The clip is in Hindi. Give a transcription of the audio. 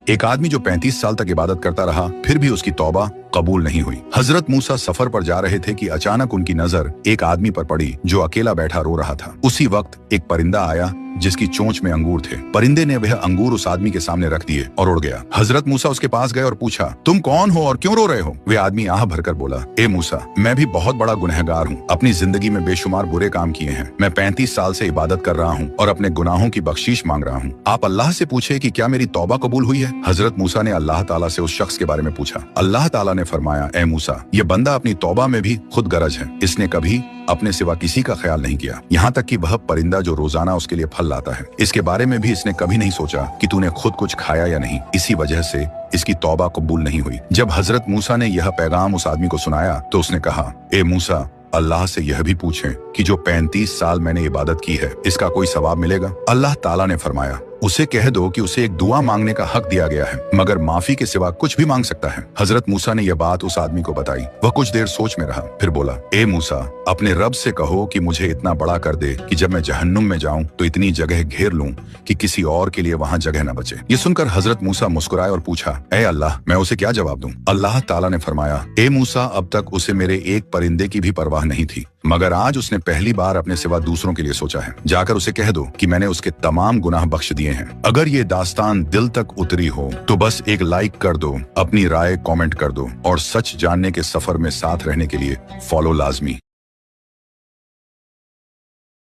एक आदमी जो 35 साल तक इबादत करता रहा, फिर भी उसकी तौबा कबूल नहीं हुई। हजरत मूसा सफर पर जा रहे थे कि अचानक उनकी नजर एक आदमी पर पड़ी जो अकेला बैठा रो रहा था। उसी वक्त एक परिंदा आया जिसकी चोंच में अंगूर थे। परिंदे ने वह अंगूर उस आदमी के सामने रख दिए और उड़ गया। हजरत मूसा उसके पास गए और पूछा, तुम कौन हो और क्यों रो रहे हो? वे आदमी आह भरकर बोला, ए मूसा, मैं भी बहुत बड़ा गुनहगार हूँ। अपनी जिंदगी में बेशुमार बुरे काम किए हैं। मैं 35 साल से इबादत कर रहा हूँ और अपने गुनाहों की बख्शीश मांग रहा हूँ। आप अल्लाह से पूछे कि क्या मेरी तौबा कबूल हुई है? हजरत मूसा ने अल्लाह ताला से उस शख्स के बारे में पूछा। अल्लाह ताला ने फरमाया, ए मूसा, ये बंदा अपनी तौबा में भी खुद गरज है। इसने कभी अपने सिवा किसी का ख्याल नहीं किया, यहाँ तक कि वह परिंदा जो रोजाना उसके लिए फल लाता है, इसके बारे में भी इसने कभी नहीं सोचा कि तूने खुद कुछ खाया या नहीं। इसी वजह से इसकी तौबा कबूल नहीं हुई। जब हजरत मूसा ने यह पैगाम उस आदमी को सुनाया तो उसने कहा, ए मूसा, अल्लाह से यह भी पूछें कि जो 35 साल मैंने इबादत की है, इसका कोई सवाब मिलेगा? अल्लाह ताला ने फरमाया, उसे कह दो कि उसे एक दुआ मांगने का हक दिया गया है, मगर माफी के सिवा कुछ भी मांग सकता है। हजरत मूसा ने यह बात उस आदमी को बताई। वह कुछ देर सोच में रहा, फिर बोला, ए मूसा, अपने रब से कहो कि मुझे इतना बड़ा कर दे कि जब मैं जहन्नुम में जाऊं तो इतनी जगह घेर लूं कि किसी और के लिए वहां जगह न बचे। ये सुनकर हजरत मूसा मुस्कुराए और पूछा, ए अल्लाह, मैं उसे क्या जवाब दूं? अल्लाह ताला ने फरमाया, ए मूसा, अब तक उसे मेरे एक परिंदे की भी परवाह नहीं थी, मगर आज उसने पहली बार अपने सिवा दूसरों के लिए सोचा है। जाकर उसे कह दो कि मैंने उसके तमाम गुनाह बख्श दिए हैं। अगर ये दास्तान दिल तक उतरी हो तो बस एक लाइक कर दो, अपनी राय कमेंट कर दो और सच जानने के सफर में साथ रहने के लिए फॉलो लाजमी।